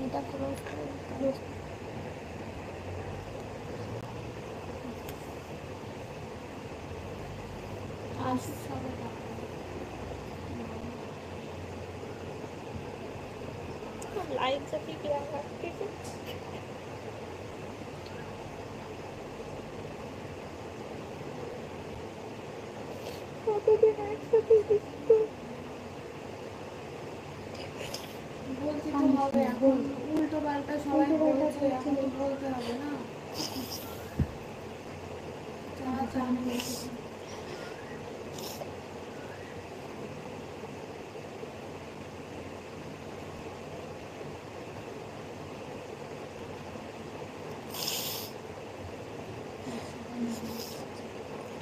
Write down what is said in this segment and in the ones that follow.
এটা ক্লোজ করে দিতে হবে। আসুক সবাই लाइव सभी क्या करती थी কতদিন একসাথে দিচ্ছ বলতে তো হবে, এখন উল্টো পাল্টা সবাই বলছে, এখন তো বলতে হবে না। যা জানে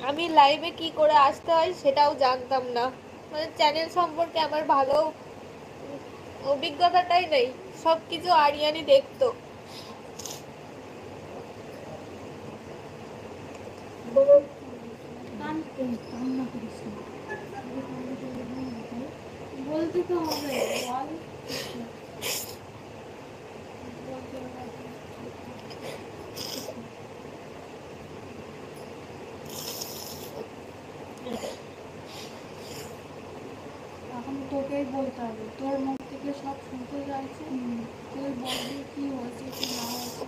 আমি লাইভে কি করে আসতে হয় সেটাও জানতাম না, মানে চ্যানেল সম্পর্কে আমার ভালো অভিজ্ঞতাটাই নেই, সবকিছু আরিয়ানি দেখতো। বলতে তো হবে, বল। বলতে হবে। এখন তোকেই বলতে হবে, তোর মুখ থেকে সব শুনতে চাইছে, তুই বলবি কি হয়েছে কি না হয়েছে।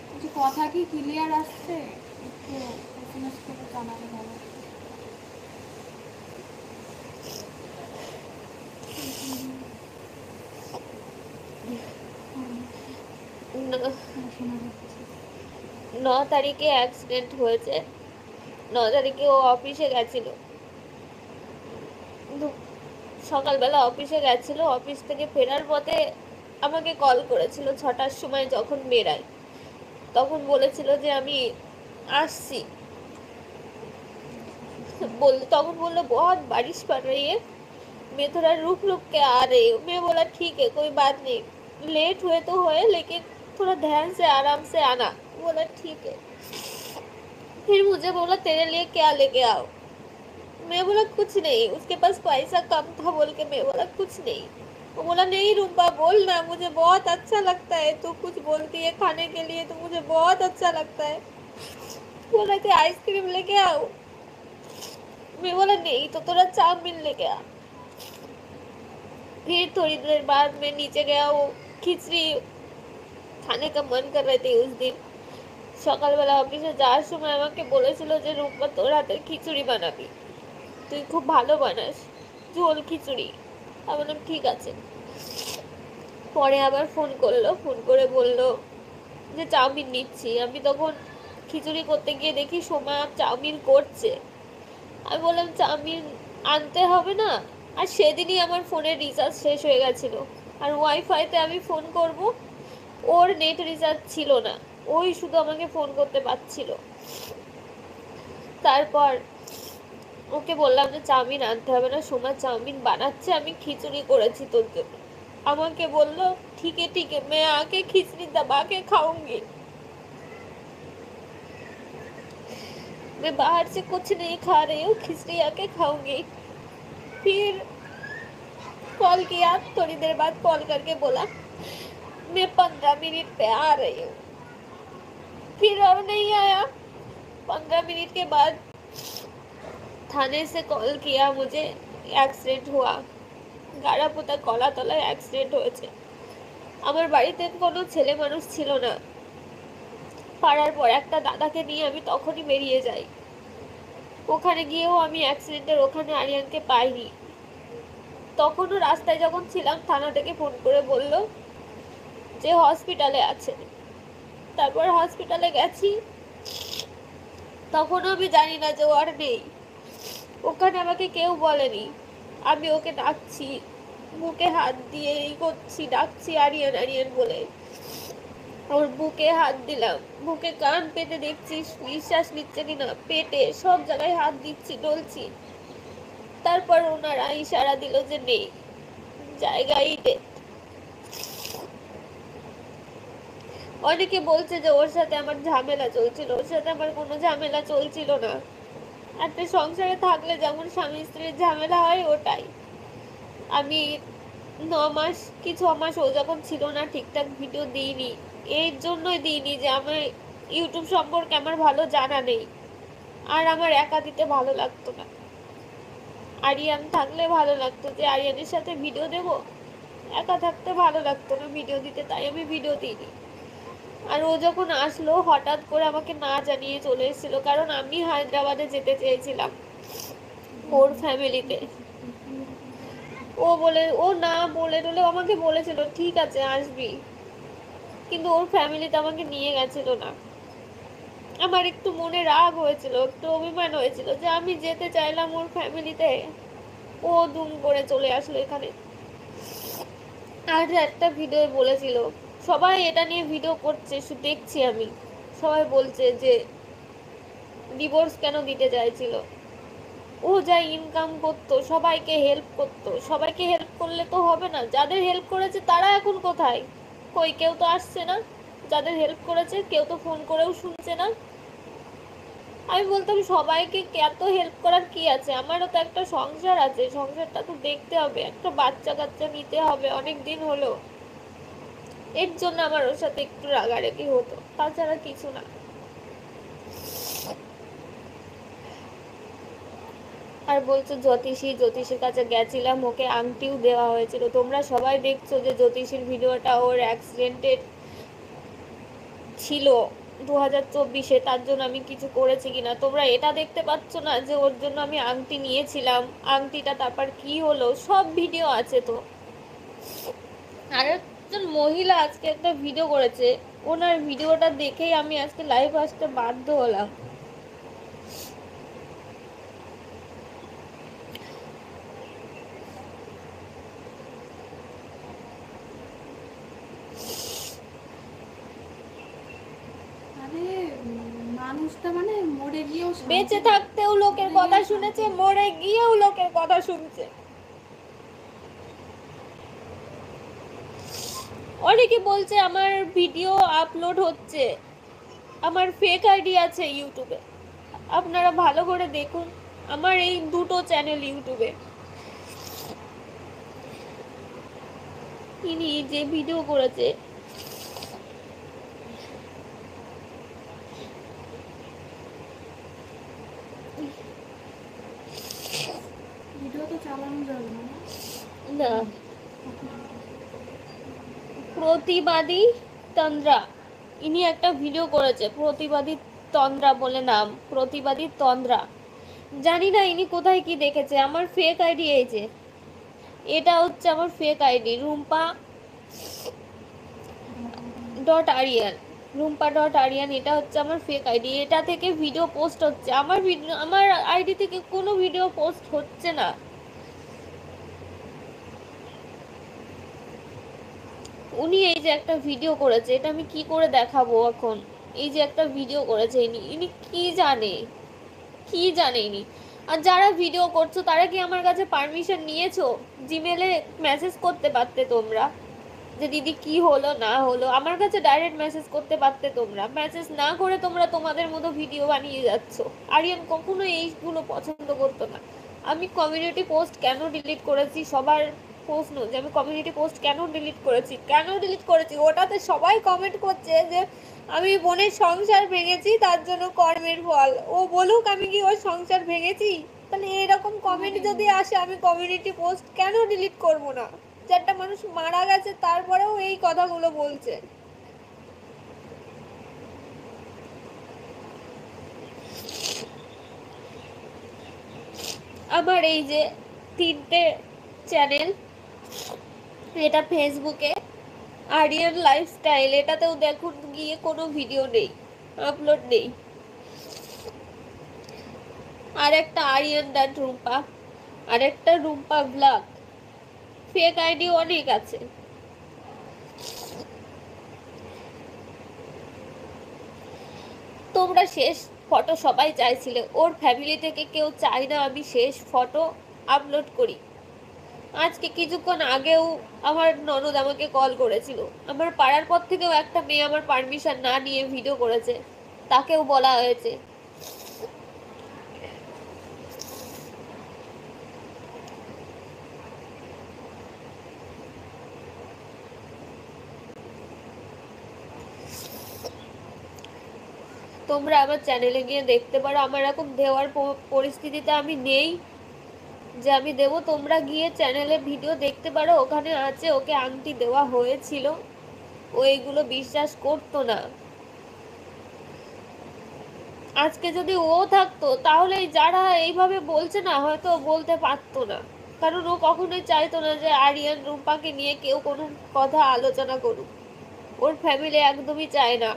কিছু কথা কি ক্লিয়ার আসছে? একটু এসএমএস করে জানালে ভালো। ন তারিখে অ্যাক্সিডেন্ট হয়েছে, 9 তারিখে ও অফিসে গেছিল, সকালবেলা অফিসে গেছিল, অফিস থেকে ফেরার পথে আমাকে কল করেছিল 6টার সময়, যখন বেরাই তখন বলেছিল যে আমি আসছি, तখন बोला बहुत बारिश पड़ रही है, मैं थोड़ा रुक रुक के आ रही हूँ। मैं बोला ठीक है कोई बात नहीं, लेट हुए तो हुए लेकिन थोड़ा ध्यान से आराम से आना। बोला ठीक है। फिर मुझे बोला तेरे लिए क्या लेके आओ। मैं बोला कुछ नहीं, उसके पास पैसा कम था बोल के मैं बोला कुछ नहीं। वो बोला नहीं रूपा बोल ना, मुझे बहुत अच्छा लगता है तू कुछ बोलती है खाने के लिए तो मुझे बहुत अच्छा लगता है। बोला कि आइसक्रीम लेके आओ। मैं बोला नहीं तो थोड़ा चाउमीन लेके आ। फिर थोड़ी देर बाद मैं नीचे गया, वो खिचड़ी खाने का मन कर रहे थे उस दिन। সকালবেলা অফিসে যাওয়ার সময় আমাকে বলেছিল যে রূপা তোর হাতের খিচুড়ি বানাবি, তুই খুব ভালো বানাস ঝোল খিচুড়ি। আমি বললাম ঠিক আছে। পরে আবার ফোন করলো, ফোন করে বললো যে চাউমিন নিচ্ছি। আমি তখন খিচুড়ি করতে গিয়ে দেখি সোমা চাউমিন করছে। আমি বললাম চাউমিন আনতে হবে না, আর সেদিনই আমার ফোনের রিচার্জ শেষ হয়ে গেছিলো, আর ওয়াইফাইতে আমি ফোন করব, ওর নেট রিচার্জ ছিল না, ওই শুধু আমাকে ফোন করতে পারছিল। তারপর ওকে বললাম যে চাউমিন আনতে হবে না, সোমা চাউমিন বানাচ্ছে, আমি খিচুড়ি করেছি তোর জন্য। আমাকে বললো ठीक है मैं आके खिचड़ी दबा के खाऊंगी, मैं बाहर से कुछ नहीं खा रही हूँ, खिचड़ी आके खाऊंगी। फिर कॉल किया, थोड़ी देर बाद कॉल करके बोला मैं 15 मिनट पे आ रही हूँ। फिर अब नहीं आया। 15 मिनट के बाद थाने से कॉल किया मुझे, एक्सीडेंट हुआ, গাড়াপোতা কলাতলায় অ্যাক্সিডেন্ট হয়েছে। আমার বাড়িতে কোনো ছেলে মানুষ ছিল না, পাড়ার পর একটা দাদাকে নিয়ে আমি তখনই বেরিয়ে যাই। ওখানে গিয়েও আমি অ্যাক্সিডেন্টের ওখানে আরিয়ানকে পাইনি। তখনও রাস্তায় যখন ছিলাম থানা থেকে ফোন করে বলল যে হসপিটালে আছে। তারপর হসপিটালে গেছি, তখনও আমি জানি না যে ও আর নেই। ওখানে আমাকে কেউ বলেনি, আমি ওকে ডাকছি, বুকে হাত দিয়ে এই করছি, ডাকছি আরিয়ান আরিয়ান বলে। ওর বুকে হাত দিলাম, বুকে কান পেতে দেখছি নিঃশ্বাস নিচ্ছে কিনা, পেটে সব জায়গায় হাত দিচ্ছি, ডলছি। তারপর ওনারা ইশারা দিল যে নেই, জায়গায় ডেথ। অনেকে বলছে যে ওর সাথে আমার ঝামেলা চলছিল, ওর সাথে আমার কোনো ঝামেলা চলছিল না। একটা সংসারে থাকলে যেমন স্বামী স্ত্রীর ঝামেলা হয় ওটাই। আমি 9 মাস কি 6 মাস ও যখন ছিল না ঠিকঠাক ভিডিও দিইনি, এর জন্যই দিইনি যে আমার ইউটিউব সম্পর্কে আমার ভালো জানা নেই, আর আমার একা দিতে ভালো লাগতো না। আরিয়ান থাকলে ভালো লাগতো যে আরিয়ানের সাথে ভিডিও দেব, একা থাকতে ভালো লাগতো না ভিডিও দিতে, তাই আমি ভিডিও দিইনি। আর ও যখন আসলো হঠাৎ করে আমাকে না জানিয়ে চলে এসেছিল, কারণ আমি হায়দ্রাবাদে যেতে চেয়েছিলাম ওর ফ্যামিলিতে। ও না বলে টলে আমাকে বলেছিল ঠিক আছে আসবি, কিন্তু ওর ফ্যামিলিতে আমাকে নিয়ে গেছিল না। আমার একটু মনে রাগ হয়েছিল, একটু অভিমান হয়েছিল যে আমি যেতে চাইলাম ওর ফ্যামিলিতে, ও দুম করে চলে আসলো এখানে। আর একটা ভিডিও বলেছিল, সবাই এটা নিয়ে ভিডিও করছে, শুধু দেখছি আমি, সবাই বলছে যে ডিভোর্স কেন দিতে চাইছিল। ও যা ইনকাম করতো, সবাইকে হেল্প করতো, সবাইকে হেল্প করলে তো হবে না, যাদের হেল্প করেছে তারা এখন কোথায়? কই, কেউ তো আসছে না। যাদের হেল্প করেছে কেউ তো ফোন করেও শুনছে না। আমি বলতাম সবাইকে এত হেল্প করার কি আছে, আমারও তো একটা সংসার আছে, সংসারটা তো দেখতে হবে, একটা বাচ্চা কাচ্চা নিতে হবে, অনেক দিন হলো। এর জন্য আমার ওর সাথে একটু রাগারাগি হতো, তাছাড়া কিছু না। আর বলছো জ্যোতিষীর কাছে গেছিলাম, ওকে আংটিও দেওয়া হয়েছিল। তোমরা সবাই দেখছো যে জ্যোতিষীর ভিডিওটা ওর অ্যাক্সিডেন্টের ছিল 2024-এ, তার জন্য আমি কিছু করেছি কিনা। তোমরা এটা দেখতে পাচ্ছ না যে ওর জন্য আমি আংটি নিয়েছিলাম, আংটিটা তারপর কি হলো, সব ভিডিও আছে তো। আর একজন মহিলা আজকে একটা ভিডিও করেছে, ওনার ভিডিওটা দেখেই আমি আজকে লাইভ আসতে বাধ্য হলাম। মানুষটা মানে মরে গিয়েও বেঁচে থাকতেও লোকের কথা শুনেছে, মরে গিয়েও লোকের কথা শুনছে। অনেকে বলছে আমার ভিডিও আপলোড হচ্ছে, আমার ফেক আইডি আছে ইউটিউবে। আপনারা ভালো করে দেখুন, আমার এই 2টো চ্যানেল ইউটিউবে। ইনি যে ভিডিও করেছে, ভিডিও তো চালানো যাবে না। না, প্রতিবাদী তন্দ্রা, ইনি একটা ভিডিও করেছে, প্রতিবাদী তন্দ্রা বলে নাম, প্রতিবাদী তন্দ্রা। জানি না ইনি কোথায় কি দেখেছে, আমার ফেক আইডি এই যে, এটা হচ্ছে আমার ফেক আইডি, রুম্পা.আরিয়ান, এটা হচ্ছে আমার ফেক আইডি। এটা থেকে ভিডিও পোস্ট হচ্ছে, আমার আইডি থেকে কোনো ভিডিও পোস্ট হচ্ছে না। উনি এই যে একটা ভিডিও করেছে, এটা আমি কি করে দেখাবো এখন। এই যে একটা ভিডিও করেছে, ইনি কি জানে ইনি। আর যারা ভিডিও করছো তারা কি আমার কাছে পারমিশন নিয়েছো? জিমেলে মেসেজ করতে পারতে তোমরা যে দিদি কি হলো না হলো, আমার কাছে ডাইরেক্ট মেসেজ করতে পারতে তোমরা। মেসেজ না করে তোমরা তোমাদের মতো ভিডিও বানিয়ে যাচ্ছ। আরিয়ান কখনো এইগুলো পছন্দ করতো না। আমি কমিউনিটি পোস্ট কেন ডিলিট করেছি, সবার প্রশ্ন যে আমি কমিউনিটি পোস্ট কেন ডিলিট করেছি, ওটাতে সবাই কমেন্ট করছে যে আমি বোনের সংসার ভেঙেছি, তার জন্য কর্মের ফল। ও বলুক আমি কি ওর সংসার ভেঙেছি, তাহলে এরকম কমেন্ট যদি আসে আমি কমিউনিটি পোস্ট কেন ডিলিট করব না? যে একটা মানুষ মারা গেছে তারপরেও এই কথাগুলো বলছে। আমার এই যে 3টে চ্যানেল, এটা ফেসবুকে আরিয়ান লাইফস্টাইল, এটাতেও দেখুন গিয়ে কোনো ভিডিও নেই, আপলোড নেই। আর একটা আরিয়ান.রুম্পা, আর একটা রুম্পা ব্লগ, ফেক আইডি অনেক আছে। তোমরা শেষ ফটো সবাই চাইছিলে, ওর ফ্যামিলি থেকে কেউ চায় না আমি শেষ ফটো আপলোড করি। আজকে কিছুক্ষণ আগেও আমার ননদ আমাকে কল করেছিল, আমার পাড়ার পর থেকেও একটা মেয়ে আমার পারমিশন না নিয়ে ভিডিও করেছে, তাকেও বলা হয়েছে তোমরা আমার চ্যানেলে গিয়ে দেখতে পারো। আমার এরকম দেওয়ার পরিস্থিতিতে আমি নেই যে আমি দেব। তোমরা গিয়ে চ্যানেলে ভিডিও দেখতে পারো, ওখানে আছে ওকে আংটি দেওয়া হয়েছিল। ও এইগুলো বিশ্বাস করতো না। আজকে যদি ও থাকতো তাহলে যারা এইভাবে বলছে না, হয়তো বলতে পারতো না। কারণ ও কখনোই চাইতো না যে আরিয়ান রুম্পাকে নিয়ে কেউ কোনো কথা আলোচনা করুক। ওর ফ্যামিলি একদমই চায় না।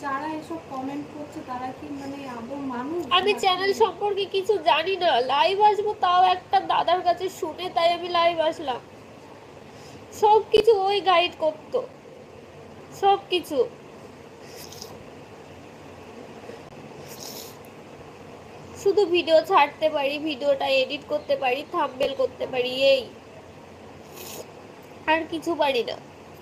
যারা এসব কমেন্ট করছে তারা কি মানে আদৌ মানুষ? আমি চ্যানেল সম্পর্কে কিছু জানি না, লাইভ আসবো তাও একটা দাদার কাছে শুনে তাই আমি লাইভ আসলাম। সব কিছু ওই গাইড করতো, সব কিছু। শুধু ভিডিও ছাড়তে পারি, ভিডিওটা এডিট করতে পারি, থাম্বনেল করতে পারি, এই আর কিছু পারি না।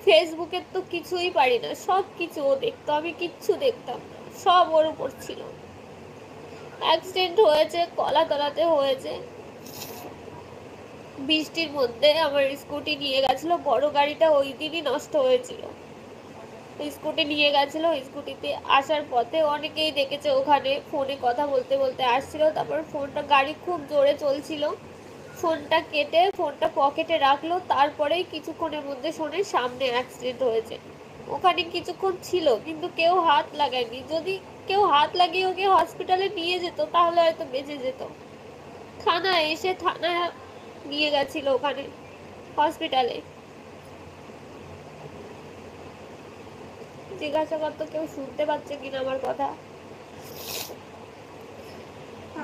ফেসবুকের তো কিছুই পারি না, সব কিছু ও দেখতো, আমি কিচ্ছু দেখতাম না, সব ওর উপর ছিল। অ্যাক্সিডেন্ট হয়েছে কলাতলাতে হয়েছে, বৃষ্টির মধ্যে আমার স্কুটি নিয়ে গেছিল, বড় গাড়িটা ওই দিনই নষ্ট হয়েছিল। স্কুটি নিয়ে গেছিল, স্কুটিতে আসার পথে অনেকেই দেখেছে ওখানে ফোনে কথা বলতে বলতে আসছিল। তারপর ফোনটা, গাড়ি খুব জোরে চলছিল, ফোনটা কেটে ফোনটা পকেটে রাখলো। তারপরেই কিছুক্ষণের মধ্যে শোনে সামনে অ্যাক্সিডেন্ট হয়েছে। ওখানে কিছুক্ষণ ছিল কিন্তু কেউ হাত লাগায়নি। যদি কেউ হাত লাগিয়ে ওকে হসপিটালে নিয়ে যেত তাহলে হয়তো বেঁচে যেত। থানায় এসে থানায় নিয়ে গেছিল, ওখানে হসপিটালে। জিজ্ঞাসা করতো কেউ শুনতে পাচ্ছে কিনা আমার কথা।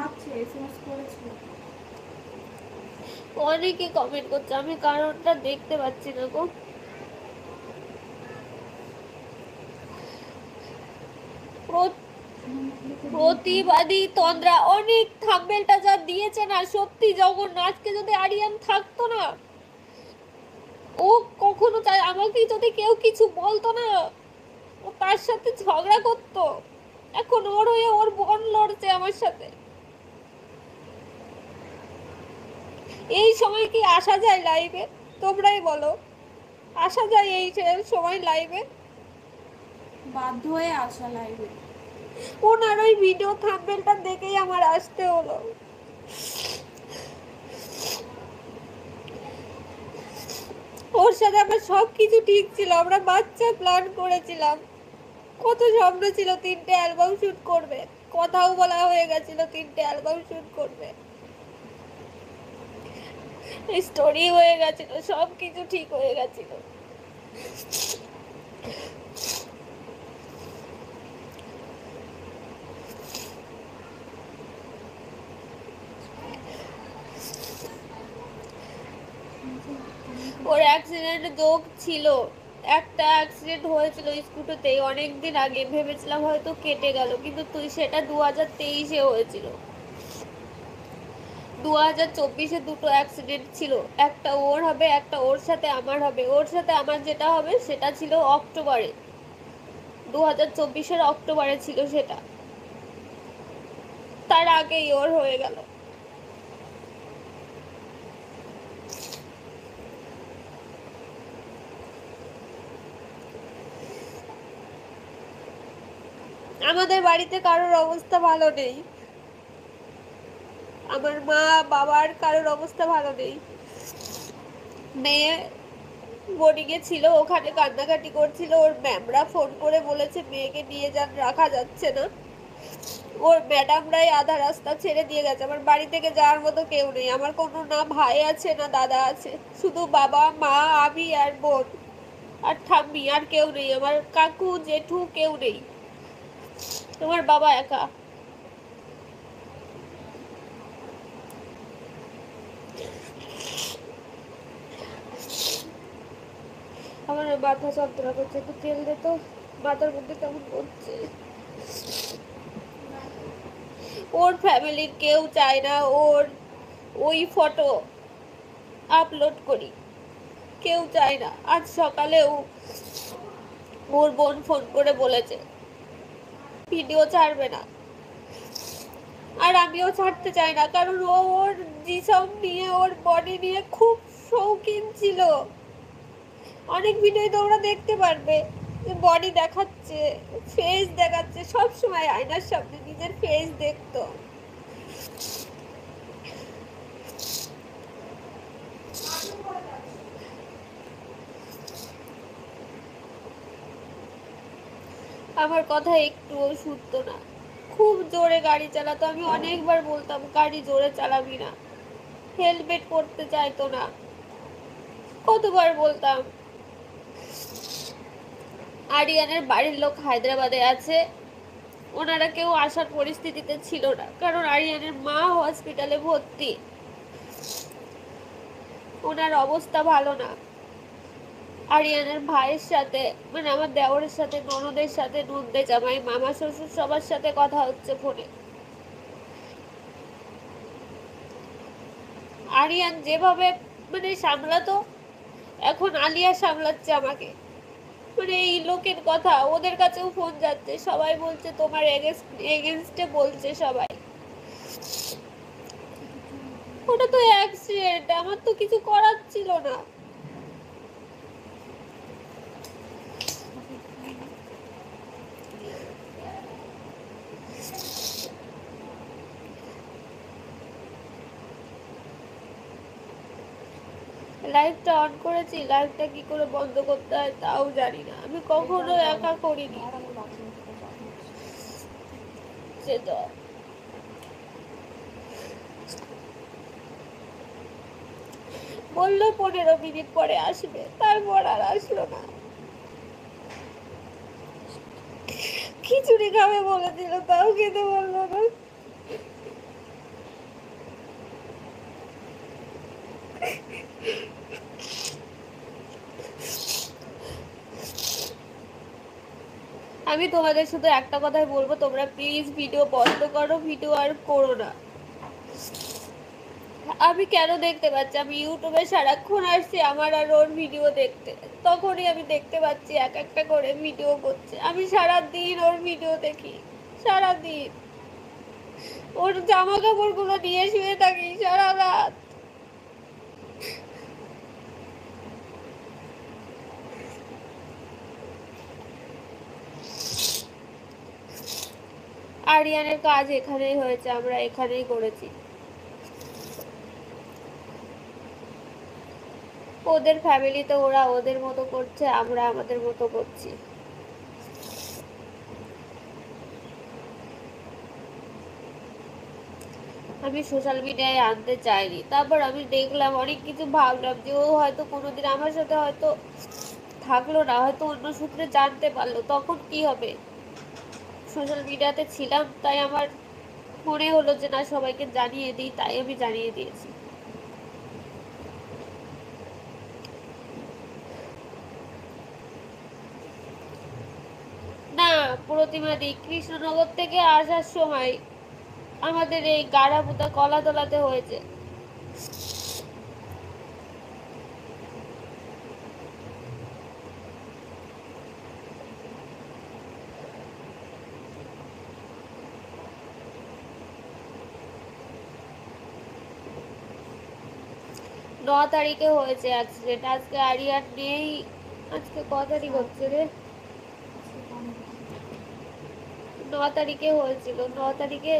আচ্ছা, এসএমএস করেছিল। অনেকে কমেন্ট করছে, আমি কারণটা দেখতে পাচ্ছি না গো। প্রতিবাদী তন্দ্রা অনেক থাম্বনেলটা যা দিয়েছে না, সত্যি জগন্নাথকে যদি আরিয়ান থাকতো না, ও কখনো চাই আমাকে যদি কেউ কিছু বলতো না, ও তার সাথে ঝগড়া করতো। এখন ওর হয়ে ওর বোন লড়ছে আমার সাথে। এই সময় কি আসা যায় লাইভে? তোমরাই বলো, আসা যায় এই সময় লাইভে? বাধ্য হয়ে আসা লাইভে। ওনার ওই ভিডিও থাম্বনেলটা দেখেই আমার আসতে হলো। ওর সাথে আমার সবকিছু ঠিক ছিল, আমরা বাচ্চা প্ল্যান করেছিলাম, কত স্বপ্ন ছিল, 3টে অ্যালবাম শুট করবে, কথাও বলা হয়ে গেছিল 3টে অ্যালবাম শুট করবে, স্টোরি হয়ে গেছিল, সবকিছু ঠিক হয়ে গেছিল। ওর অ্যাক্সিডেন্ট যোগ ছিল, একটা অ্যাক্সিডেন্ট হয়েছিল স্কুটিতেই অনেকদিন আগে, ভেবেছিলাম হয়তো কেটে গেল, কিন্তু সেটা 2023-এ হয়েছিল। 2024-এ দুটো অ্যাক্সিডেন্ট ছিল, একটা ওর হবে, একটা ওর সাথে আমার হবে। ওর সাথে আমার যেটা হবে সেটা ছিল অক্টোবরে, 2024-এর অক্টোবরে ছিল সেটা। তার আগেই ওর হয়ে গেল। আমাদের বাড়িতে কারোর অবস্থা ভালো নেই, আমার মা বাবার কারোর অবস্থা ভালো নেই। মেয়ে বোর্ডিংয়ে ছিল, ওখানে কান্নাকাটি করছিল, ওর ম্যামরা ফোন করে বলেছে মেয়েকে নিয়ে যান, রাখা যাচ্ছে না। ওর ম্যাডামরাই আধা রাস্তা ছেড়ে দিয়ে গেছে। আমার বাড়ি থেকে যাওয়ার মতো কেউ নেই, আমার কোনো না ভাই আছে না দাদা আছে, শুধু বাবা মা আমি আর বোন আর ঠাম্মি, আর কেউ নেই। আমার কাকু জেঠু কেউ নেই, আমার বাবা একা। আমার মাথা যন্ত্রণা করছে, একটু তেল দে তো, মাথার মধ্যে কেমন করছে। ওর ফ্যামিলির কেউ চায় না ওর ওই ফটো আপলোড করি, কেউ চায় না। আজ সকালেও ওর বোন ফোন করে বলেছে ভিডিও ছাড়বে না, আর আমিও ছাড়তে চাই না, কারণ ও ওর জিসম নিয়ে, ওর বডি নিয়ে খুব শৌখিন ছিল। অনেক ভিডিও তোমরা দেখতে পারবে যে বডি দেখাচ্ছে, ফেস দেখাচ্ছে, সব সময় আয়নার সামনে নিজের ফেস দেখতো। আমার কথা একটুও শুনতো না, খুব জোরে গাড়ি চালাতো। আমি অনেকবার বলতাম গাড়ি জোরে চালাবি না, হেলমেট পরতে চাইতো না, কতবার বলতাম। আরিয়ানের বাড়ির লোক হায়দ্রাবাদে আছে, ওনারা কেউ আসার পরিস্থিতিতে ছিল না, কারণ আরিয়ানের মা হসপিটালে ভর্তি, ওনার অবস্থা ভালো না। আরিয়ানের ভাইয়ের সাথে, মানে আমার দেওরের সাথে, ননদের সাথে, নন্দে জামাই, মামা শ্বশুর সবার সাথে কথা হচ্ছে ফোনে। আরিয়ান যেভাবে মানে সামলাতো, এখন আলিয়া সামলাচ্ছে আমাকে। মানে এই লোকের কথা, ওদের কাছেও ফোন যাচ্ছে, সবাই বলছে তোমার এগেনস্টে বলছে সবাই। ওটা তো অ্যাক্সিডেন্ট, আমার তো কিছু করার ছিল না। লাইভটা অন করেছি, লাইভটা কি করে বন্ধ করতে হয় তাও জানি না, আমি কখনো একা করিনি। সেটা বললো 15 মিনিট পরে আসবে, তারপর আর আসলো না। খিচুড়ি খাবে বলেছিল, তাও খেতে বললো না। আমি তোমাদের শুধু একটা কথাই বলবো, তোমরা প্লিজ ভিডিও বন্ধ করো, ভিডিও আর করো না। আমি কেন দেখতে পাচ্ছি, আমি ইউটিউবে সারাক্ষণ আসছি আমার আর ওর ভিডিও দেখতে, তখনই আমি দেখতে পাচ্ছি এক একটা করে ভিডিও করছে। আমি সারাদিন ওর ভিডিও দেখি, সারাদিন ওর জামা কাপড় গুলো নিয়ে শুয়ে থাকি সারা রাত। আরিয়ানের কাজ এখানেই হয়েছে, আমরা এখানেই করেছি। ওদের ফ্যামিলিতে ওরা ওদের মতো করছে, আমরা আমাদের মতো করছি। আমি সোশ্যাল মিডিয়ায় আনতে চাইনি, তারপর আমি দেখলাম অনেক কিছু, ভাবলাম যে ও হয়তো কোনোদিন আমার সাথে হয়তো থাকলো না, হয়তো অন্য সূত্রে জানতে পারলো, তখন কি হবে। সোশ্যাল মিডিয়াতে ছিলাম তাই আমার মনে হলো যে না, সবাইকে জানিয়ে দিই, তাই আমি জানিয়ে দিয়েছি। না, প্রতিমা দি কৃষ্ণনগর থেকে আসার সময় আমাদের এই গাড়াপুতা কলাতলাতে হয়েছে। ন তারিখে হয়েছে অ্যাক্সিডেন্ট, আজকে আরিয়ার নেই। আজকে ক তারিখ হচ্ছে রে? 9 তারিখে হয়েছিল, 9 তারিখে,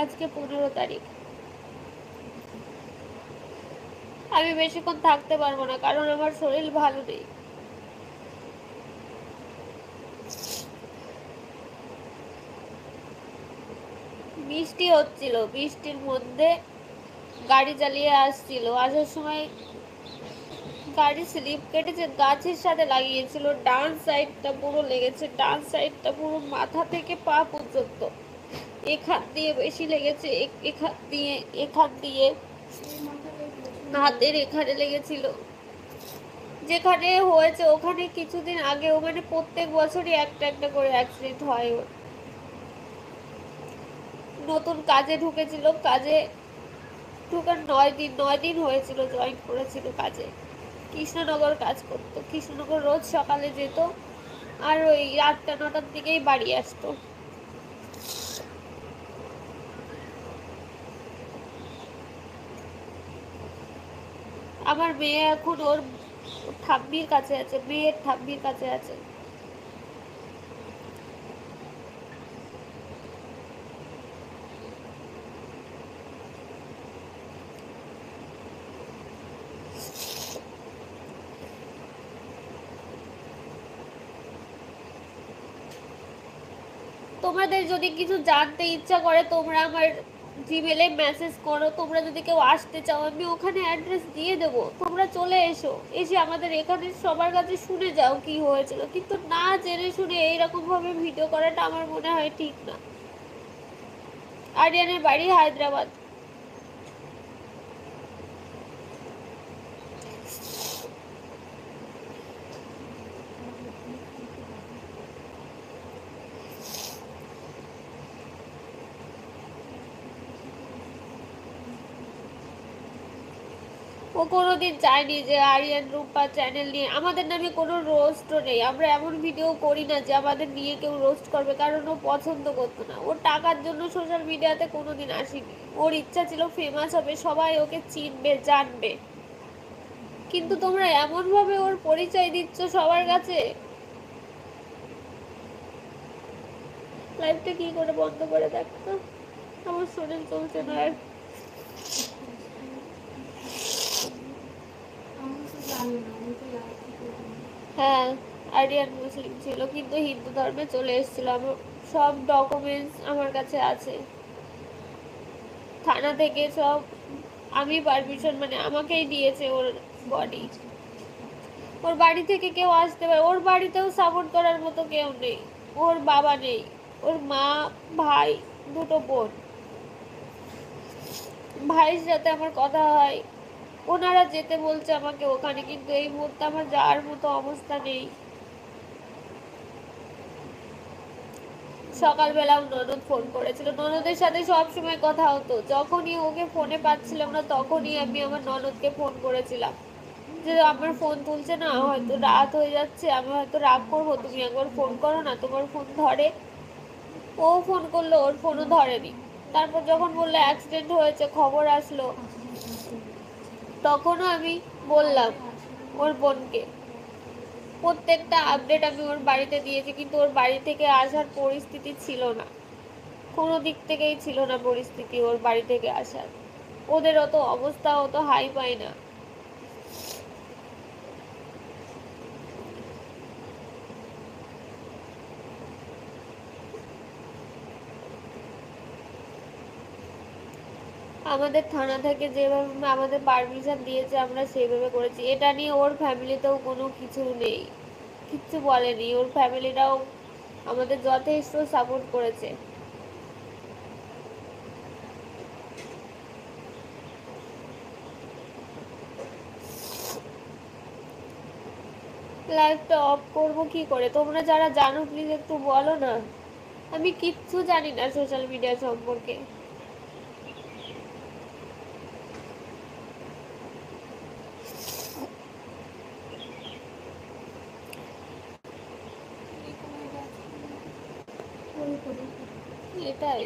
আজকে 15 তারিখ। আমি বেশিক্ষণ থাকতে পারবো না, কারণ আমার শরীর ভালো নেই। বৃষ্টি হচ্ছিল, বৃষ্টির মধ্যে গাড়ি চালিয়ে আসছিল, আসার সময় গাড়ি স্লিপ কেটেছে, গাছের সাথে লাগিয়েছিল, ডান সাইডটা পুরো লেগেছে, ডান সাইডটা পুরো মাথা থেকে পা পর্যন্ত, এখান দিয়ে বেশি লেগেছে, এখান দিয়ে হাতের এখানে লেগেছিল। যেখানে হয়েছে ওখানে কিছুদিন আগেও, মানে প্রত্যেক বছরই একটা একটা করে অ্যাক্সিডেন্ট হয় ওর। নতুন কাজে ঢুকেছিল, কাজে ঢুকার 9 দিন হয়েছিল, জয়েন করেছিল কাজে। কৃষ্ণনগর কাজ করতো, কৃষ্ণনগর রোজ সকালে যেত, আর ওই 8টা-9টার দিকেই বাড়ি আসতো। আমার মেয়ে এখন ওর ঠাম্মির কাছে আছে, মেয়ের ঠাম্মির কাছে আছে। তোমাদের যদি কিছু জানতে ইচ্ছা করে তোমরা আমার জিমেলে মেসেজ করো। তোমরা যদি কেউ আসতে চাও আমি ওখানে অ্যাড্রেস দিয়ে দেবো, তোমরা চলে এসো, এসে আমাদের এখানে সবার কাছে শুনে যাও কি হয়েছিল। কিন্তু না জেনে শুনে এইরকম ভাবে ভিডিও করাটা আমার মনে হয় ঠিক না। আরিয়ানের বাড়ি হায়দ্রাবাদ। ও কোনোদিন চায়নি যে আরিয়ান রূপা চ্যানেল নিয়ে আমাদের নামে কোনো রোস্টও নেই। আমরা এমন ভিডিও করি না যে আমাদের নিয়ে কেউ রোস্ট করবে, কারণ ও পছন্দ করতো না। ওর টাকার জন্য সোশ্যাল মিডিয়াতে কোনোদিন আসেনি। ওর ইচ্ছা ছিল ফেমাস হবে, সবাই ওকে চিনবে জানবে। কিন্তু তোমরা এমন ভাবে ওর পরিচয় দিচ্ছ সবার কাছে। লাইভটা কি করে বন্ধ করে দেখতো, আমার শরীর চলছে না আর। হ্যাঁ, আরিয়ান মুসলিম ছিল কিন্তু হিন্দু ধর্মে চলে এসেছিল। আমার সব ডকুমেন্টস আমার কাছে আছে, থানা থেকে সব আমি পারমিশন মানে আমাকেই দিয়েছে ওর বডি। ওর বাড়ি থেকে কেউ আসতে পারে, ওর বাড়িতেও সাপোর্ট করার মতো কেউ নেই। ওর বাবা নেই, ওর মা, ভাই, দুটো বোন। ভাইয়ের সাথে আমার কথা হয়, ওনারা যেতে বলছে আমাকে ওখানে, কিন্তু এই মুহূর্তে আমার যাওয়ার মতো অবস্থা নেই। সকালবেলাও ননদ ফোন করেছিল, ননদের সাথে সব সময় কথা হতো। যখনই ওকে ফোনে পাচ্ছিলাম না তখনই আমি আমার ননদকে ফোন করেছিলাম যে আমার ফোন তুলছে না, হয়তো রাত হয়ে যাচ্ছে, আমি হয়তো রাগ করবো, তুমি একবার ফোন করো না, তোমার ফোন ধরে। ও ফোন করলো, ওর ফোনও ধরেনি। তারপর যখন বললো অ্যাক্সিডেন্ট হয়েছে, খবর আসলো, তখনও আমি বললাম ওর বোনকে। প্রত্যেকটা আপডেট আমি ওর বাড়িতে দিয়েছি, কিন্তু ওর বাড়ি থেকে আসার পরিস্থিতি ছিল না, কোনো দিক থেকেই ছিল না পরিস্থিতি ওর বাড়ি থেকে আসার। ওদের অত অবস্থা অত হাই পায় না। আমাদের থানা থেকে যেভাবে আমাদের পারমিশন দিয়েছে আমরা সেইভাবে করেছি। এটা নিয়ে ওর ফ্যামিলিতেও কোনো কিছু নেই, কিচ্ছু বলেনি। ওর ফ্যামিলিটাও আমাদের যথেষ্ট সাপোর্ট করেছে। লাইভটা অফ করবো কি করে? তোমরা যারা জানো প্লিজ একটু বলো না। আমি কিচ্ছু জানি না সোশ্যাল মিডিয়া সম্পর্কে। এটাই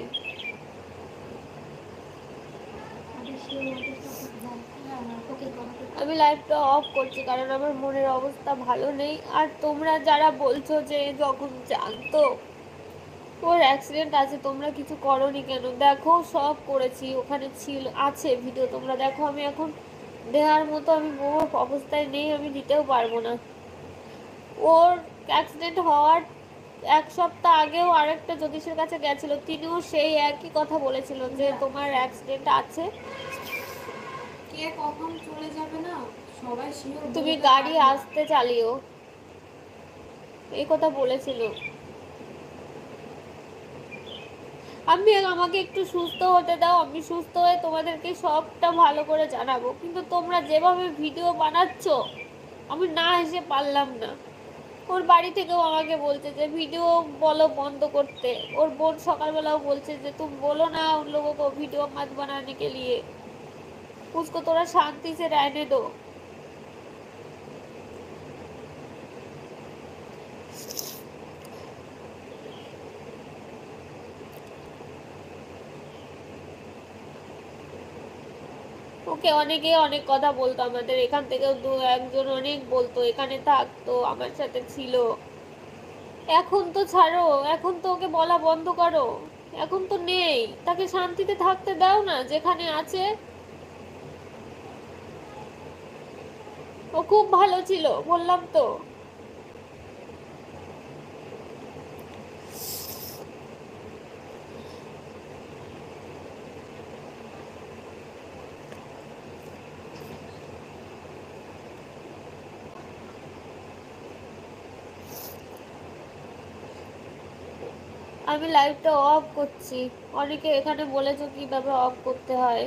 আমি লাইভটা অফ করছি কারণ আমার মনের অবস্থা ভালো নেই। আর তোমরা যারা বলছো যে যখন জানতো ওর অ্যাক্সিডেন্ট আছে তোমরা কিছু করোনি কেন? দেখো সব করেছি, ওখানে ছিল আছে ভিডিও, তোমরা দেখো। আমি এখন দেহার মতো আমি মোর অবস্থায় নেই, আমি দিতেও পারবো না। ওর অ্যাক্সিডেন্ট হওয়ার এক সপ্তাহ আগেও আরেকটা জ্যোতিষের কাছে গেছিল, তিনিও সেই একই কথা বলেছিল যে তোমার অ্যাক্সিডেন্ট আছে, কে কখন চলে যাবে না সবাই শিওর, তুমি গাড়ি আস্তে চালিও, এই কথা বলেছিল। আমাকে একটু সুস্থ হতে দাও, আমি সুস্থ হয়ে তোমাদেরকে সবটা ভালো করে জানাবো। কিন্তু তোমরা যেভাবে ভিডিও বানাচ্ছ আমি না এসে পারলাম না। ওর বাড়ি থেকেও আমাকে বলছে যে ভিডিও বলো বন্ধ করতে। ওর বোন সকালবেলাও বলছে যে তুমি বলো না উন লোগों को वीडियो मत बनाने के लिए, उसको थोड़ा शांति से रहने दो। ওকে অনেকে অনেক কথা বলতো, আমাদের এখান থেকেও দু একজন অনেক বলতো, এখানে থাকতো, আমার সাথে ছিল। এখন তো ছাড়ো, এখন তো ওকে বলা বন্ধ করো, এখন তো নেই, তাকে শান্তিতে থাকতে দাও না যেখানে আছে। ও খুব ভালো ছিল, বললাম তো। আমি লাইভটা অফ করছি। অনেকে এখানে বলেছো কিভাবে অফ করতে হয়।